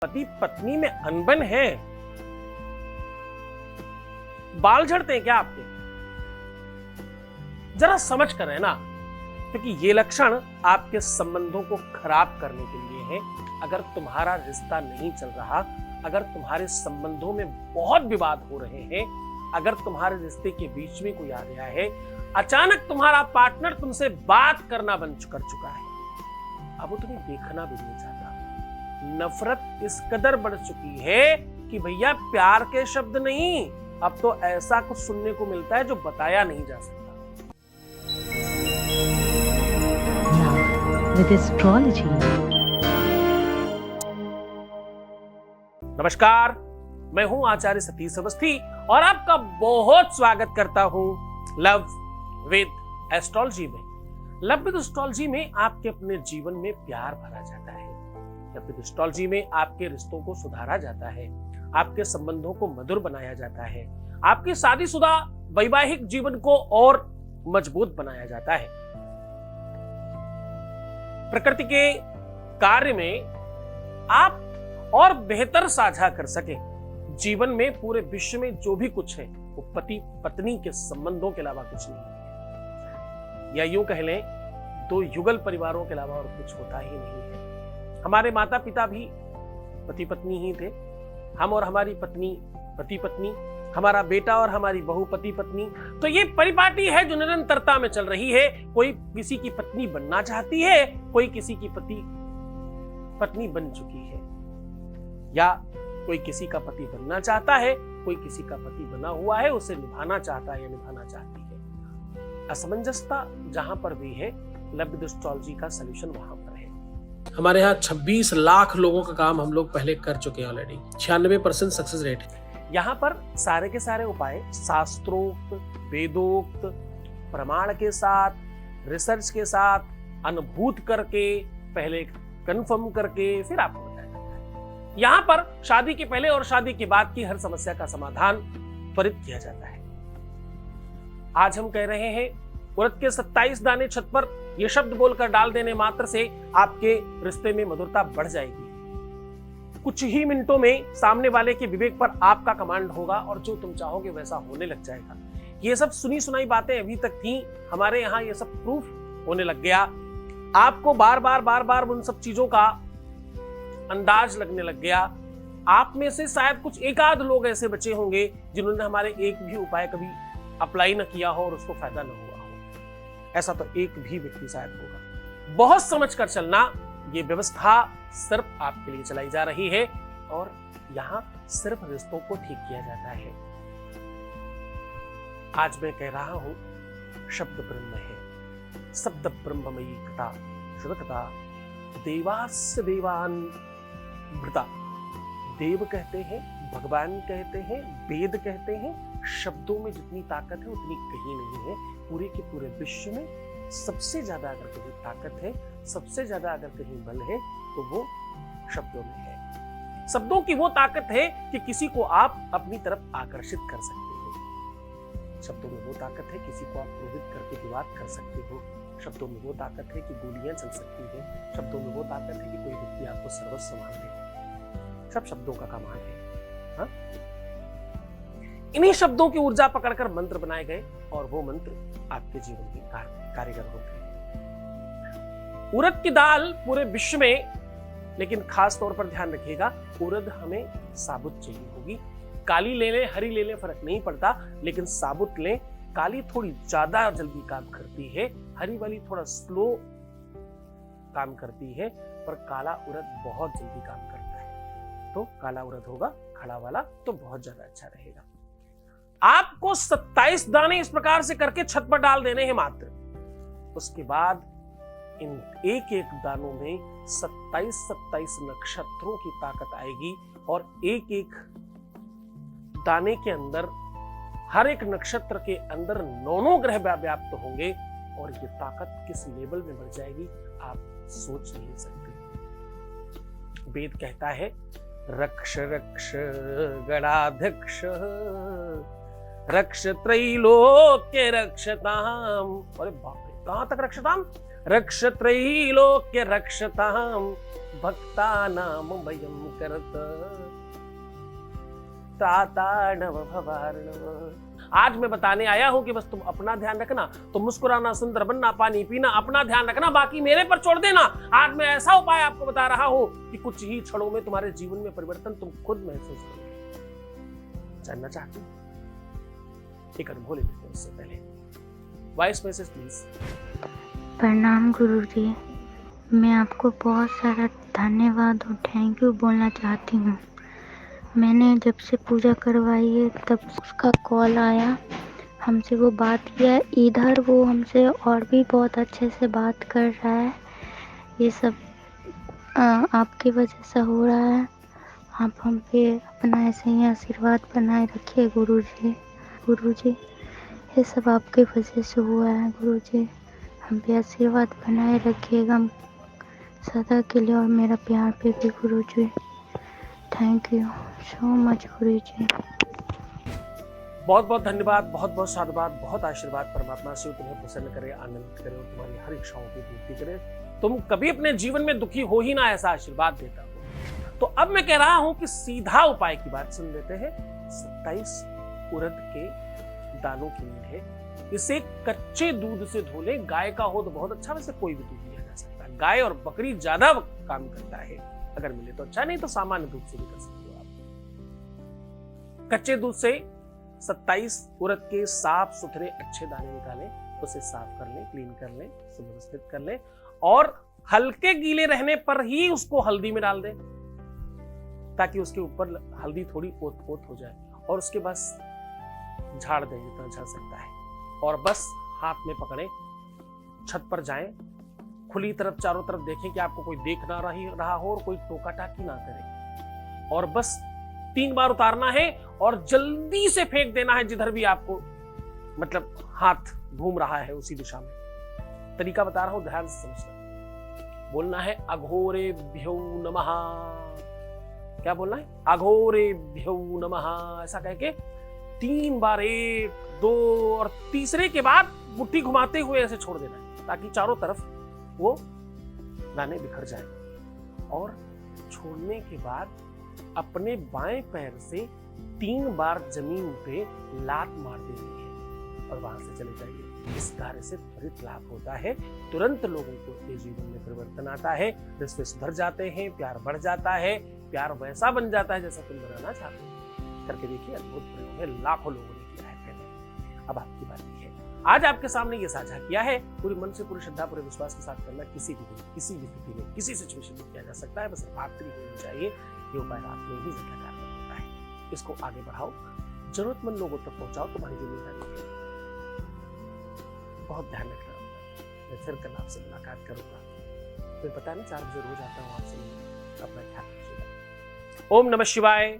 पति पत्नी में अनबन है, बाल झड़ते हैं क्या आपके? जरा समझ कर रहना, क्योंकि ये लक्षण आपके संबंधों को खराब करने के लिए है। अगर तुम्हारा रिश्ता नहीं चल रहा, अगर तुम्हारे संबंधों में बहुत विवाद हो रहे हैं, अगर तुम्हारे रिश्ते के बीच में कोई आ गया है, अचानक तुम्हारा पार्टनर तुमसे बात करना बंद कर चुका है, अब वो तुम्हें देखना भी नहीं चाहता, नफरत इस कदर बढ़ चुकी है कि भैया प्यार के शब्द नहीं, अब तो ऐसा कुछ सुनने को मिलता है जो बताया नहीं जा सकता। With astrology. नमस्कार, मैं हूं आचार्य सतीश अवस्थी और आपका बहुत स्वागत करता हूं लव विद एस्ट्रोलॉजी में। लव विद एस्ट्रोलॉजी में आपके अपने जीवन में प्यार भरा जाता है। लव विद एस्ट्रोलॉजी में आपके रिश्तों को सुधारा जाता है, आपके संबंधों को मधुर बनाया जाता है, आपकी शादीशुदा वैवाहिक जीवन को और मजबूत बनाया जाता है। प्रकृति के कार्य में आप और बेहतर साझा कर सके। जीवन में पूरे विश्व में जो भी कुछ है वो पति पत्नी के संबंधों के अलावा कुछ नहीं है, या यूं कह लें दो युगल परिवारों के अलावा और कुछ होता ही नहीं है। हमारे माता पिता भी पति पत्नी ही थे, हम और हमारी पत्नी पति पत्नी, हमारा बेटा और हमारी बहू पति पत्नी। तो ये परिपाटी है जो निरंतरता में चल रही है। कोई किसी की पत्नी बनना चाहती है, कोई किसी की पत्नी बन चुकी है, या कोई किसी का पति बनना चाहता है, कोई किसी का पति बना हुआ है, उसे निभाना चाहता है या निभाना चाहती है। असमंजसता जहां पर भी है, लव विद एस्ट्रोलॉजी का सलूशन वहां पर है। हमारे यहाँ 26 लाख लोगों का काम हम लोग पहले कर चुके हैं ऑलरेडी। 96% सक्सेस रेट है। यहाँ पर सारे के सारे उपाय शास्त्रोक्त, वेदोक्त, प्रमाण के साथ, रिसर्च के साथ, अनुभूत करके, पहले कंफर्म करके फिर आपको बताया जाता है। यहाँ पर शादी के पहले और शादी के बाद की हर समस्या का समाधान त्वरित किया जाता है। आज हम कह रहे हैं उड़द के 27 दाने छत पर यह शब्द बोलकर डाल देने मात्र से आपके रिश्ते में मधुरता बढ़ जाएगी। कुछ ही मिनटों में सामने वाले के विवेक पर आपका कमांड होगा और जो तुम चाहोगे वैसा होने लग जाएगा। ये सब सुनी सुनाई बातें अभी तक थी, हमारे यहाँ ये सब प्रूफ होने लग गया। आपको बार बार उन सब चीजों का अंदाज लगने लग गया। आप में से शायद कुछ एक आध लोग ऐसे बचे होंगे जिन्होंने हमारे एक भी उपाय कभी अप्लाई न किया हो और उसको फायदा न हुआ हो। ऐसा तो एक भी व्यक्ति शायद होगा। बहुत समझ कर चलना, ये व्यवस्था सिर्फ आपके लिए चलाई जा रही है और यहाँ सिर्फ रिश्तों को ठीक किया जाता है। आज मैं कह रहा हूं शब्द ब्रह्म है, शब्द ब्रह्ममयी कथा, शुभ कथा, देवास्य देवान भृता। देव कहते हैं, भगवान कहते हैं, वेद कहते हैं। शब्दों में जितनी ताकत है उतनी कहीं नहीं है। पूरे के पूरे विश्व में सबसे ज्यादा अगर कहीं ताकत है, सबसे ज्यादा अगर कहीं बल है तो वो शब्दों में है। शब्दों की वो ताकत है कि किसी को आप अपनी तरफ आकर्षित कर सकते हो। शब्दों में वो ताकत है किसी को आप क्रोधित करके विवाद कर सकते हो। शब्दों में वो ताकत है कि गोलियां चल सकती है। शब्दों में वो ताकत है कि कोई व्यक्ति आपको सर्वस्व मान ले। सब शब्दों का कमाल है। हाँ? इन्हीं शब्दों की ऊर्जा पकड़कर मंत्र बनाए गए और वो मंत्र आपके जीवन में कारीगर होते हैं। उड़द की दाल पूरे विश्व में, लेकिन खास तौर पर ध्यान रखिएगा, उड़द हमें साबुत चाहिए होगी। काली ले लें, हरी ले लें, फर्क नहीं पड़ता, लेकिन साबुत लें। काली थोड़ी ज्यादा जल्दी काम करती है, हरी वाली थोड़ा स्लो काम करती है, पर काला उड़द बहुत जल्दी काम करता है। तो काला उड़द होगा खड़ा वाला, तो बहुत ज्यादा अच्छा रहेगा। आपको 27 दाने इस प्रकार से करके छत पर डाल देने हैं मात्र। उसके बाद इन एक एक दानों में 27 नक्षत्रों की ताकत आएगी और एक एक दाने के अंदर, हर एक नक्षत्र के अंदर 9 ग्रह व्याप्त होंगे और ये ताकत किस लेवल में बढ़ जाएगी आप सोच नहीं सकते। वेद कहता है रक्ष रक्ष गणाध्यक्ष रक्ष त्रैलोक्य रक्षताम। अरे बाप रे, कहां तक रक्षताम? रक्ष त्रैलोक्य रक्षताम भक्तानां भयं करत त्रातार्णव भवार्णव। आज मैं बताने आया हूं कि बस तुम अपना ध्यान रखना, तुम मुस्कुराना, सुंदर बनना, पानी पीना, अपना ध्यान रखना, बाकी मेरे पर छोड़ देना। आज मैं ऐसा उपाय आपको बता रहा हूं कि कुछ ही क्षणों में तुम्हारे जीवन में परिवर्तन तुम खुद महसूस करोगे। जानना चाहते हो? एक अनुभव ले लेते हैं उससे पहले। Voice message please. प्रणाम गुरुजी, मैं आपको बहुत सारा धन्यवाद और थैंक यू बोलना चाहती हूँ। मैंने जब से पूजा करवाई है तब उसका कॉल आया, हमसे वो बात किया, इधर वो हमसे और भी बहुत अच्छे से बात कर रहा है। ये सब आपकी वजह से हो रहा है। आप हम पे अपना ऐसे ही आशीर्वाद बनाए रखिए गुरुजी। गुरुजी, ये सब आपकी वजह से हुआ है गुरुजी। हम पे आशीर्वाद बनाए रखिएगा सदा के लिए और मेरा प्यार पे भी गुरुजी। थैंक यू सो मच गुरुजी। बहुत बहुत धन्यवाद, बहुत बहुत साधुवाद, बहुत आशीर्वाद। परमात्मा से तुम्हें प्रसन्न करे, आनंदित करे और तुम्हारी हर इच्छाओं की पूर्ति करे। तुम कभी अपने जीवन में दुखी हो ही ना, ऐसा आशीर्वाद देता हूं। तो अब मैं कह रहा हूं कि सीधा उपाय की बात सुन लेते हैं। 27 उड़द के दानों की नींद है। इसे कच्चे दूध से धो ले। गाय का हो तो बहुत अच्छा, वैसे कोई भी दूध लिया जा सकता है। गाय और बकरी ज्यादा काम करता है, अगर मिले तो अच्छा, नहीं तो सामान्य दूध से भी कर सकते हो आप। कच्चे दूध से 27 उड़द के साफ सुथरे अच्छे दाने निकालें, उसे साफ कर लें, क्लीन कर लें, सुव्यवस्थित कर लें और हल्के गीले रहने पर ही उसको हल्दी में डाल दें, ताकि उसके ऊपर हल्दी थोड़ी ओत ओत हो जाए और उसके बस झाड़ दें जितना झड़ सकता है। और बस हाथ में पकड़े, छत पर जाएं, खुली तरफ चारों तरफ देखें कि आपको कोई देख ना रहा हो और कोई टोका टाकी ना करे। और बस 3 बार उतारना है और जल्दी से फेंक देना है जिधर भी आपको मतलब हाथ घूम रहा है उसी दिशा में। तरीका बता रहा हूं, ध्यान से समझना। बोलना है अघोरेभ्यो नमः। क्या बोलना है? अघोरेभ्यो नमः। ऐसा कह के 3 बार, 1, 2 और तीसरे के बाद मुट्ठी घुमाते हुए ऐसे छोड़ देना है, ताकि चारों तरफ वो दाने बिखर जाए। और छोड़ने के बाद अपने बाएं पैर से 3 बार जमीन पे लात मार देनी है और वहां से चले जाइए। इस कार्य से त्वरित लाभ होता है, तुरंत लोगों के जीवन में परिवर्तन आता है, रिश्ते सुधर जाते हैं, प्यार बढ़ जाता है, प्यार वैसा बन जाता है जैसा तुम बनाना चाहते हो। करके देखिए, अद्भुत प्रयोग है, लाखों लोगों ने किया है पहले। अब आपकी बारी है। आज आपके सामने ये साझा किया है, पूरी मन से, पूरी श्रद्धा, पूरे विश्वास के साथ करना। किसी भी दिन, किसी भी स्थिति में, किसी सिचुएशन में किया जा सकता है, बस खातिर होनी चाहिए। ये उपाय रात में ही ज्यादा कारगर होता है। इसको आगे बढ़ाओ, जरूरतमंद लोगों तक पहुंचाओ, तुम्हारी जिम्मेदारी है। बहुत ध्यान रखना। मैं फिर कल आपसे मुलाकात करूंगा। मैं पता नहीं 4 बजे रोज आता हूँ आपसे मिलने। अपना ख्याल रखिएगा। ओम नमः शिवाय।